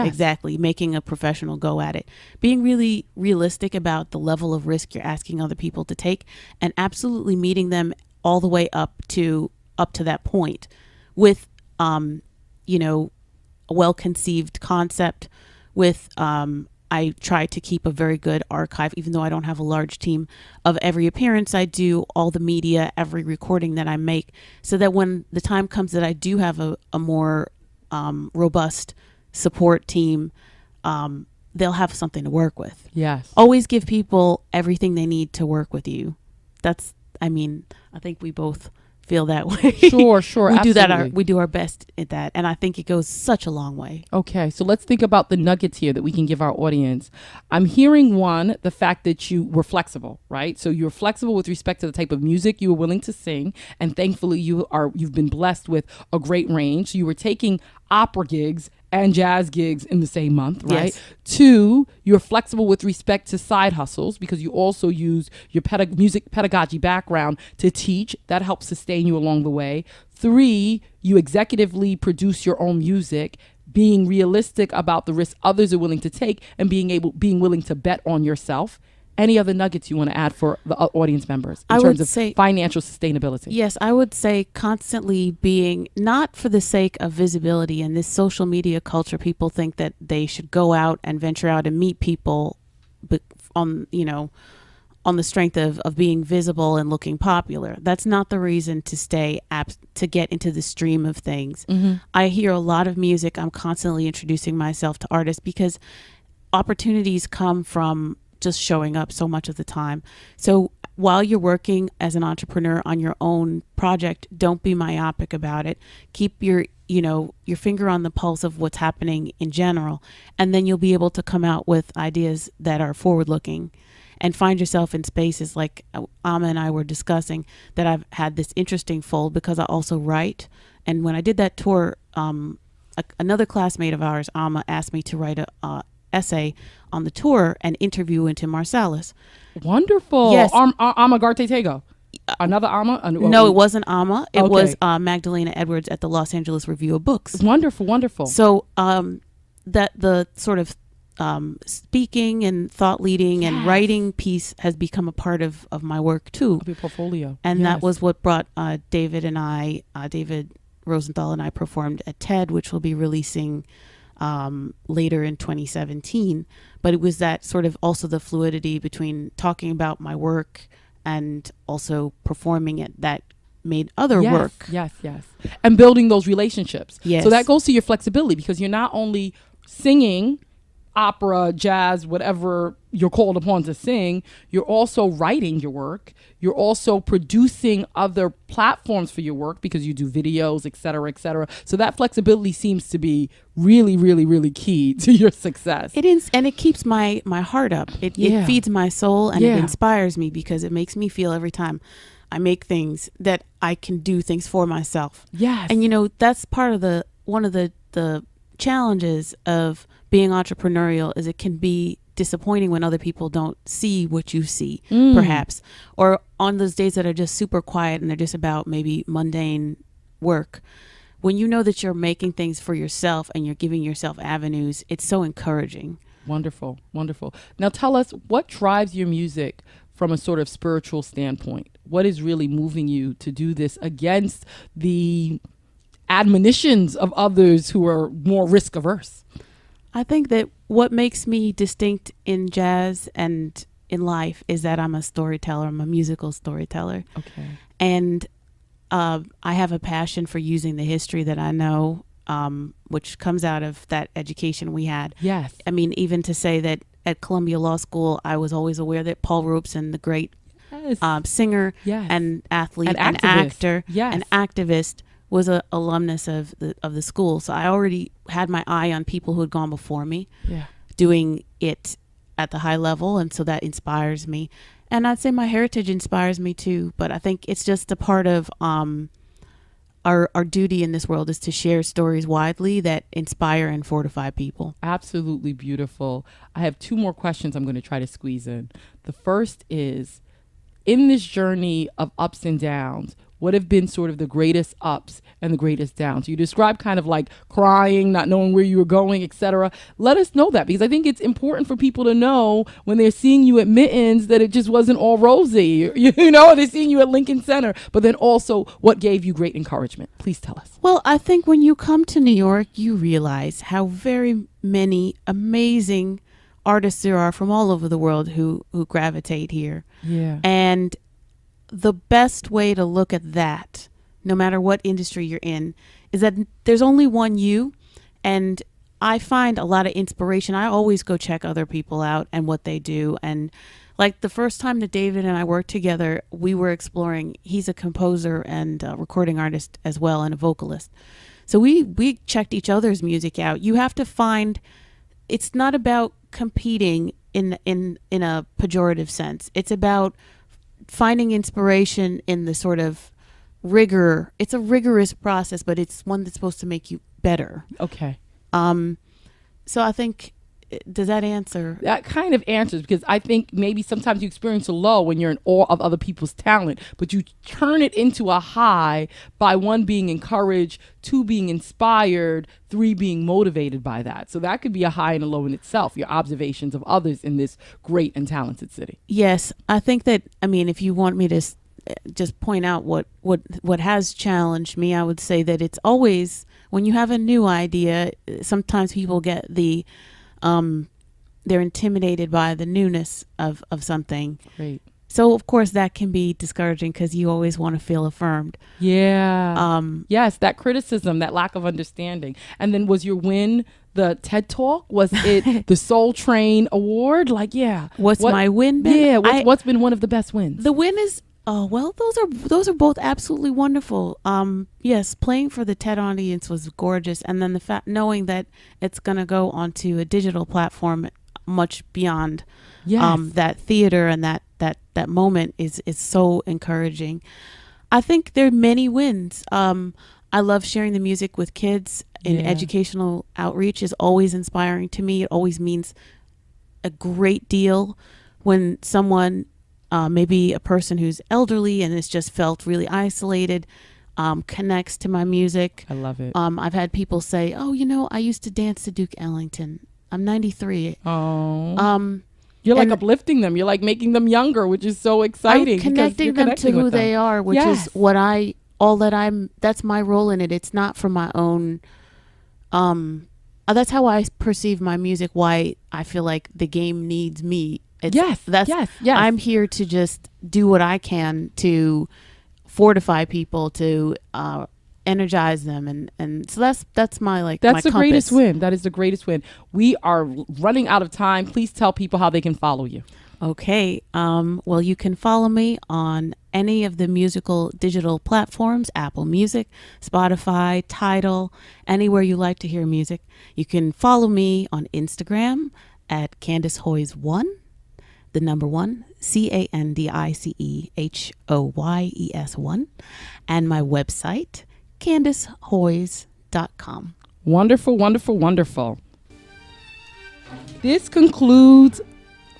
S4: exactly, making a professional go at it. Being really realistic about the level of risk you're asking other people to take, and absolutely meeting them all the way up to that point with a well-conceived concept, with I try to keep a very good archive, even though I don't have a large team, of every appearance I do, all the media, every recording that I make, so that when the time comes that I do have a more robust support team, they'll have something to work with.
S1: Yes.
S4: Always give people everything they need to work with you. I think we both feel that way.
S1: Sure.
S4: We
S1: absolutely.
S4: do that. We do our best at that, and I think it goes such a long way.
S1: Okay, so let's think about the nuggets here that we can give our audience. I'm hearing the fact that you were flexible, right? So you're flexible with respect to the type of music you were willing to sing, and thankfully you've been blessed with a great range. So you were taking opera gigs and jazz gigs in the same month, right?
S4: Yes.
S1: 2, you're flexible with respect to side hustles, because you also use your music pedagogy background to teach. That helps sustain you along the way. 3, you executively produce your own music, being realistic about the risks others are willing to take, and being willing to bet on yourself. Any other nuggets you want to add for the audience members in terms of financial sustainability?
S4: Yes, I would say constantly being, not for the sake of visibility. In this social media culture, people think that they should go out and venture out and meet people on the strength of being visible and looking popular. That's not the reason to stay to get into the stream of things. Mm-hmm. I hear a lot of music. I'm constantly introducing myself to artists, because opportunities come from just showing up so much of the time. So while you're working as an entrepreneur on your own project, don't be myopic about it. Keep your finger on the pulse of what's happening in general, and then you'll be able to come out with ideas that are forward looking, and find yourself in spaces like Ama and I were discussing, that I've had this interesting fold, because I also write. And when I did that tour, another classmate of ours, Ama, asked me to write a essay on the tour and interview into Marsalis.
S1: Wonderful.
S4: Yes.
S1: Ama Gartetego. Another Ama?
S4: No, it wasn't Ama. It
S1: Okay.
S4: was Magdalena Edwards at the Los Angeles Review of Books.
S1: Wonderful.
S4: So that the sort of speaking and thought leading and writing piece has become a part of my work too.
S1: Of your portfolio.
S4: And
S1: Yes.
S4: that was what brought David Rosenthal and I performed at TED, which will be releasing later in 2017. But it was that sort of also the fluidity between talking about my work and also performing it that made other work.
S1: Yes. And building those relationships.
S4: Yes.
S1: So that goes to your flexibility, because you're not only singing opera, jazz, whatever you're called upon to sing, you're also writing your work. You're also producing other platforms for your work, because you do videos, et cetera, et cetera. So that flexibility seems to be really, really, really key to your success.
S4: It is, and it keeps my heart up. It feeds my soul, and it inspires me, because it makes me feel every time I make things that I can do things for myself.
S1: Yes.
S4: And that's part of one of the challenges of being entrepreneurial, is it can be disappointing when other people don't see what you see, perhaps, or on those days that are just super quiet and they're just about maybe mundane work. When you know that you're making things for yourself and you're giving yourself avenues, it's so encouraging.
S1: Wonderful. Now tell us, what drives your music from a sort of spiritual standpoint? What is really moving you to do this against the admonitions of others who are more risk averse?
S4: I think that what makes me distinct in jazz and in life is that I'm a storyteller. I'm a musical storyteller.
S1: Okay.
S4: And I have a passion for using the history that I know, which comes out of that education we had.
S1: Yes.
S4: I mean, even to say that at Columbia Law School, I was always aware that Paul Robeson, the great singer
S1: Yes.
S4: and athlete
S1: An
S4: and
S1: activist.
S4: actor
S1: Yes.
S4: and activist, was a alumnus of the school, so I already had my eye on people who had gone before me, doing it at the high level, and so that inspires me. And I'd say my heritage inspires me too, but I think it's just a part of our duty in this world is to share stories widely that inspire and fortify people.
S1: Absolutely beautiful. I have 2 more questions I'm going to try to squeeze in. The first is, in this journey of ups and downs, what have been sort of the greatest ups and the greatest downs? You described kind of like crying, not knowing where you were going, etc. Let us know that, because I think it's important for people to know when they're seeing you at Mittens that it just wasn't all rosy, you know, they're seeing you at Lincoln Center, but then also what gave you great encouragement. Please tell us.
S4: Well, I think when you come to New York, you realize how very many amazing artists there are from all over the world who gravitate here.
S1: Yeah.
S4: And the best way to look at that, no matter what industry you're in, is that there's only one you. And I find a lot of inspiration. I always go check other people out and what they do. And like the first time that David and I worked together, we were exploring, he's a composer and a recording artist as well, and a vocalist. So we checked each other's music out. You have to find, it's not about competing in a pejorative sense. It's about finding inspiration in the sort of rigor. It's a rigorous process, but it's one that's supposed to make you better.
S1: Okay.
S4: So I think, does that answer?
S1: That kind of answers, because I think maybe sometimes you experience a low when you're in awe of other people's talent, but you turn it into a high by 1, being encouraged, 2, being inspired, 3, being motivated by that. So that could be a high and a low in itself, your observations of others in this great and talented city.
S4: Yes. I think that, I mean, if you want me to just point out what has challenged me, I would say that it's always, when you have a new idea, sometimes people get they're intimidated by the newness of something.
S1: Great.
S4: So of course that can be discouraging, because you always want to feel affirmed.
S1: Yeah. Yes, that criticism, that lack of understanding. And then was your win the TED Talk? Was it the Soul Train Award? Like, yeah.
S4: What's my win been?
S1: Yeah. What's been one of the best wins?
S4: The win is, well, those are both absolutely wonderful. Yes, playing for the TED audience was gorgeous, and then the fact knowing that it's gonna go onto a digital platform much beyond that theater and that moment is so encouraging. I think there are many wins. I love sharing the music with kids, and educational outreach is always inspiring to me. It always means a great deal when someone, maybe a person who's elderly and has just felt really isolated, connects to my music.
S1: I love it.
S4: I've had people say, oh, you know, I used to dance to Duke Ellington. I'm 93.
S1: Oh. You're like uplifting them. You're like making them younger, which is so exciting.
S4: I'm connecting them to who they are, which is that's my role in it. It's not for my own, that's how I perceive my music, why I feel like the game needs me. Yes. I'm here to just do what I can to fortify people, to energize them, and so that's my that's
S1: the
S4: compass.
S1: Greatest win. That is the greatest win. We are running out of time. Please tell people how they can follow you.
S4: Okay. Well, you can follow me on any of the musical digital platforms: Apple Music, Spotify, Tidal, anywhere you like to hear music. You can follow me on Instagram at Candice Hoyes 1, the number 1, CandiceHoyes 1, and my website, CandiceHoyes.com.
S1: Wonderful, wonderful, wonderful. This concludes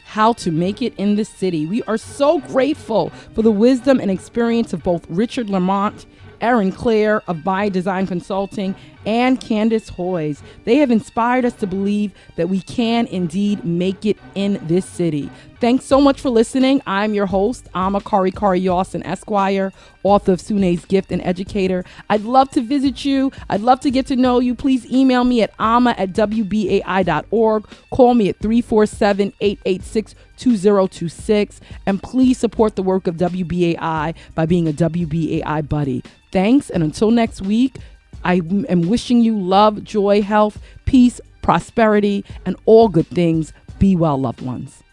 S1: How to Make It in the City. We are so grateful for the wisdom and experience of both Richard Learmont, Erin Clare of By Design Consulting, and Candice Hoyes. They have inspired us to believe that we can indeed make it in this city. Thanks so much for listening. I'm your host, Ama Karikari-Yawson, Esquire, author of Sune's Gift and educator. I'd love to visit you. I'd love to get to know you. Please email me at ama@wbai.org. Call me at 347-886-2026. And please support the work of WBAI by being a WBAI buddy. Thanks, and until next week, I am wishing you love, joy, health, peace, prosperity, and all good things. Be well, loved ones.